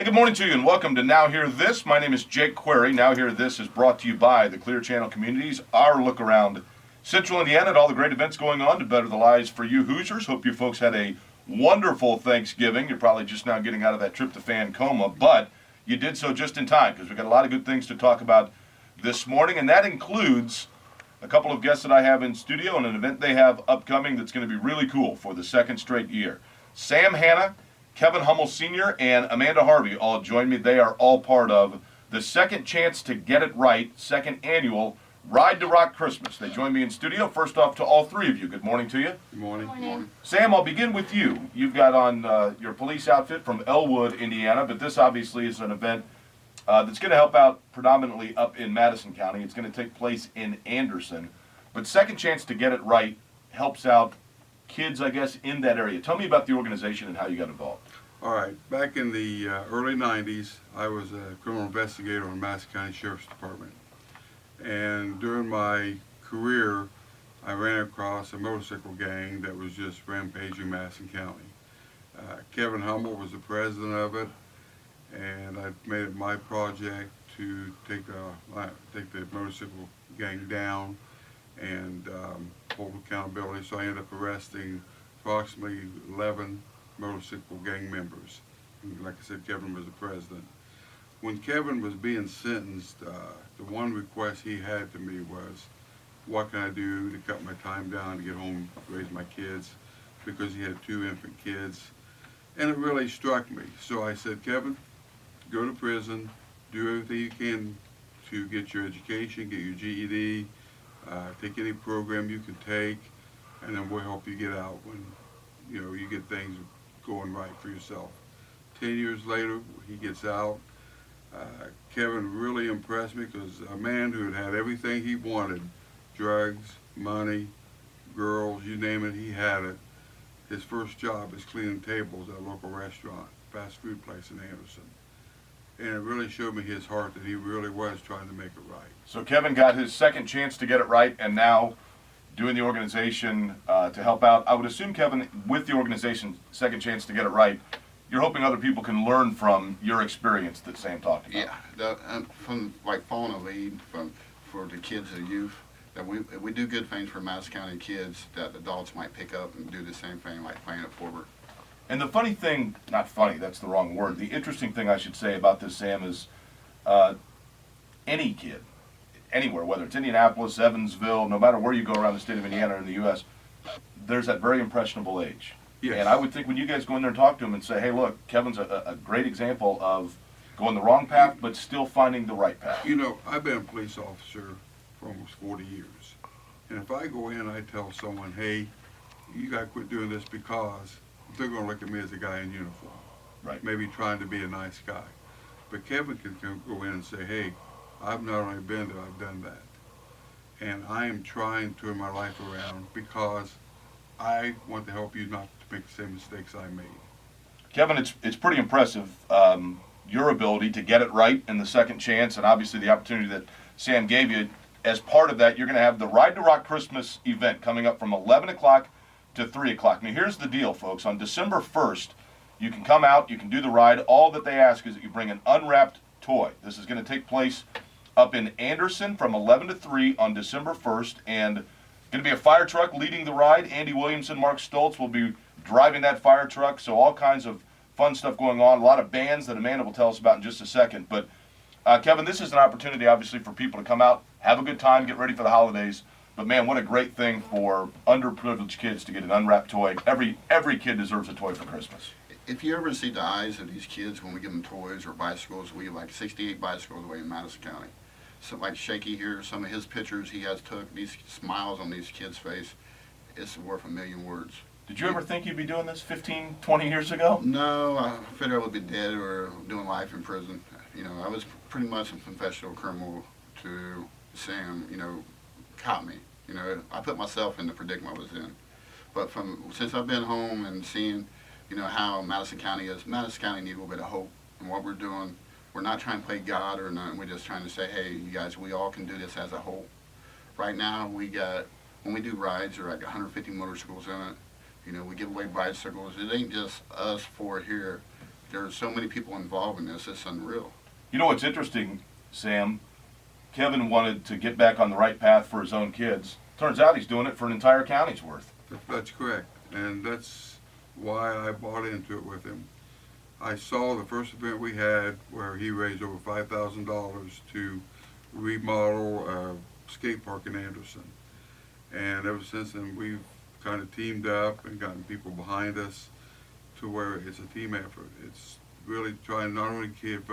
Good morning to you and welcome to Now Hear This. My name is Jake Query. Now Hear This is brought to you by the Clear Channel Communities. Our look around Central Indiana at all the great events going on to better the lives for you Hoosiers. Hope you folks had a wonderful Thanksgiving. You're probably just now getting out of that tryptophan coma, but you did so just in time because we've got a lot of good things to talk about this morning, and that includes a couple of guests that I have in studio and an event they have upcoming that's going to be really cool for the second straight year. Sam Hanna, Kevin Hummel Sr., and Amanda Harvey all join me. They are all part of the Second Chance to Get It Right, second annual Ride to Rock Christmas. They join me in studio. First off, to all three of you, good morning to you. Good morning. Good morning. Sam, I'll begin with you. You've got on your police outfit from Elwood, Indiana, but this obviously is an event that's going to help out predominantly up in Madison County. It's going to take place in Anderson. But Second Chance to Get It Right helps out kids, I guess, in that area. Tell me about the organization and how you got involved. All right, back in the early 90s, I was a criminal investigator in the Madison County Sheriff's Department. And during my career, I ran across a motorcycle gang that was just rampaging Madison County. Kevin Hummel was the president of it, and I made it my project to take the motorcycle gang down and hold accountability. So I ended up arresting approximately 11 motorcycle gang members. And like I said, Kevin was the president. When Kevin was being sentenced, the one request he had to me was, what can I do to cut my time down to get home, raise my kids, because he had 2 infant kids. And it really struck me. So I said, Kevin, go to prison, do everything you can to get your education, get your GED, take any program you can take, and then we'll help you get out when you get things going right for yourself. 10 years later, he gets out. Kevin really impressed me because a man who had had everything he wanted, drugs, money, girls, you name it, he had it. His first job is cleaning tables at a local restaurant, fast food place in Anderson. And it really showed me his heart that he really was trying to make it right. So Kevin got his second chance to get it right, and now doing the organization to help out. I would assume, Kevin, with the organization Second Chance to Get It Right, you're hoping other people can learn from your experience that Sam talked about. Yeah, from like following a lead for the kids and youth, that we do good things for Madison County kids that adults might pick up and do the same thing, like playing it forward. And the funny thing, not funny, that's the wrong word, the interesting thing I should say about this, Sam, is any kid, anywhere, whether it's Indianapolis, Evansville, no matter where you go around the state of Indiana or in the U.S., there's that very impressionable age. Yes. And I would think when you guys go in there and talk to him and say, hey, look, Kevin's a great example of going the wrong path, but still finding the right path. I've been a police officer for almost 40 years. And if I go in and I tell someone, hey, you got to quit doing this, because they're going to look at me as a guy in uniform. Right. Maybe trying to be a nice guy. But Kevin can go in and say, hey, I've not only been there, I've done that. And I am trying to turn my life around because I want to help you not to make the same mistakes I made. Kevin, it's pretty impressive, your ability to get it right in the second chance, and obviously the opportunity that Sam gave you. As part of that, you're going to have the Ride to Rock Christmas event coming up from 11 o'clock to 3 o'clock. Now, here's the deal, folks. On December 1st, you can come out, you can do the ride. All that they ask is that you bring an unwrapped toy. This is going to take place up in Anderson from 11 to 3 on December 1st, and going to be a fire truck leading the ride. Andy Williamson, Mark Stoltz will be driving that fire truck, so all kinds of fun stuff going on. A lot of bands that Amanda will tell us about in just a second. But, Kevin, this is an opportunity, obviously, for people to come out, have a good time, get ready for the holidays. But, man, what a great thing for underprivileged kids to get an unwrapped toy. Every kid deserves a toy for Christmas. If you ever see the eyes of these kids when we give them toys or bicycles, we have like 68 bicycles away in Madison County. So like Shaky here, some of his pictures he has took, these smiles on these kids' face, it's worth a million words. Did you ever think you'd be doing this 15, 20 years ago? No, I figured I would be dead or doing life in prison. I was pretty much a professional criminal to Sam, caught me. I put myself in the predicament I was in. But since I've been home and seeing, how Madison County is, Madison County needs a little bit of hope. And what we're doing, we're not trying to play God or nothing. We're just trying to say, hey, you guys, we all can do this as a whole. Right now, when we do rides, there are like 150 motorcycles in it. We give away bicycles. It ain't just us 4 here. there's so many people involved in this, it's unreal. You know what's interesting, Sam? Kevin wanted to get back on the right path for his own kids. Turns out he's doing it for an entire county's worth. That's correct, and that's why I bought into it with him. I saw the first event we had where he raised over $5,000 to remodel a skate park in Anderson. And ever since then, we've kind of teamed up and gotten people behind us to where it's a team effort. It's really trying not only to give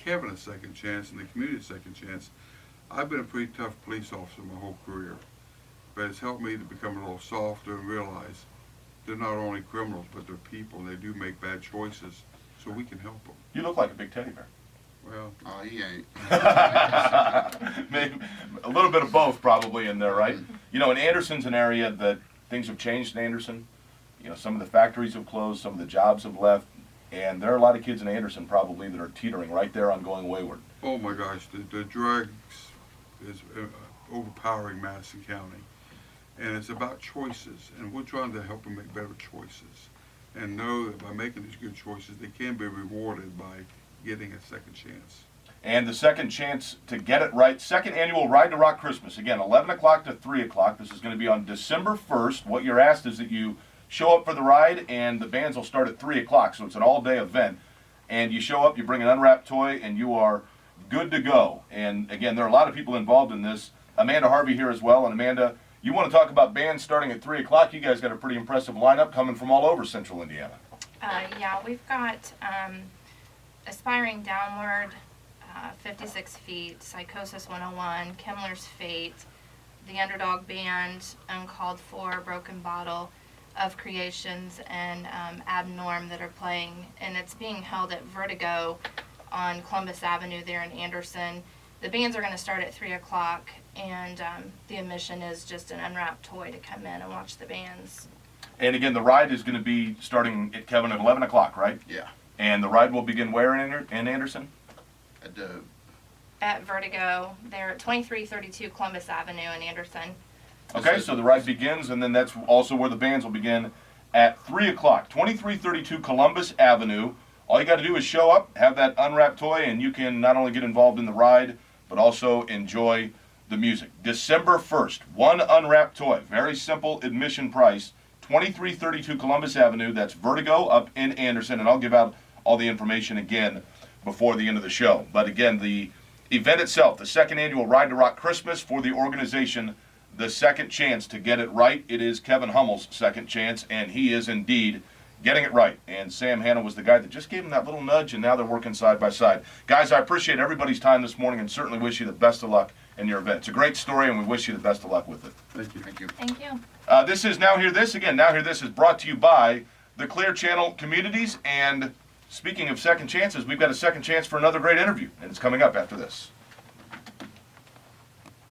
Kevin a second chance and the community a second chance. I've been a pretty tough police officer my whole career, but it's helped me to become a little softer and realize they're not only criminals, but they're people, and they do make bad choices, so we can help them. You look like a big teddy bear. Well, Oh, he ain't. Maybe a little bit of both probably in there, right? You know, in Anderson's an area that things have changed in Anderson. You know, some of the factories have closed, some of the jobs have left, and there are a lot of kids in Anderson probably that are teetering right there on going wayward. oh my gosh, the drugs is overpowering Madison County. And it's about choices, and we're trying to help them make better choices and know that by making these good choices, they can be rewarded by getting a second chance. And the second chance to get it right, second annual Ride to Rock Christmas. Again, 11 o'clock to 3 o'clock. This is going to be on December 1st. What you're asked is that you show up for the ride, and the bands will start at 3 o'clock, so it's an all-day event. And you show up, you bring an unwrapped toy, and you are good to go. And again, there are a lot of people involved in this. Amanda Harvey here as well. And Amanda, you want to talk about bands starting at 3 o'clock. You guys got a pretty impressive lineup coming from all over central Indiana. Yeah, we've got Aspiring Downward, 56 Feet, Psychosis 101, Kimmler's Fate, The Underdog Band, Uncalled For, Broken Bottle, Of Creations, and Abnorm that are playing. And it's being held at Vertigo on Columbus Avenue there in Anderson. The bands are going to start at 3 o'clock, and the admission is just an unwrapped toy to come in and watch the bands. And again, the ride is going to be starting at Kevin at 11 o'clock, right? Yeah. And the ride will begin where in Anderson? At the, At Vertigo, they're at 2332 Columbus Avenue in Anderson. Okay, so the ride begins, and then that's also where the bands will begin at 3 o'clock, 2332 Columbus Avenue. All you got to do is show up, have that unwrapped toy, and you can not only get involved in the ride, but also enjoy the music. December 1st, one unwrapped toy. Very simple admission price, 2332 Columbus Avenue. That's Vertigo up in Anderson, and I'll give out all the information again before the end of the show. But again, the event itself, the second annual Ride to Rock Christmas for the organization, the second chance to get it right. It is Kevin Hummel's second chance, and he is indeed getting it right. And Sam Hanna was the guy that just gave him that little nudge, and now they're working side by side. Guys, I appreciate everybody's time this morning and certainly wish you the best of luck in your event. It's a great story, and we wish you the best of luck with it. Thank you. thank you. Thank you. This is Now Hear This. Again, Now Hear This is brought to you by the Clear Channel Communities. And speaking of second chances, we've got a second chance for another great interview, and it's coming up after this.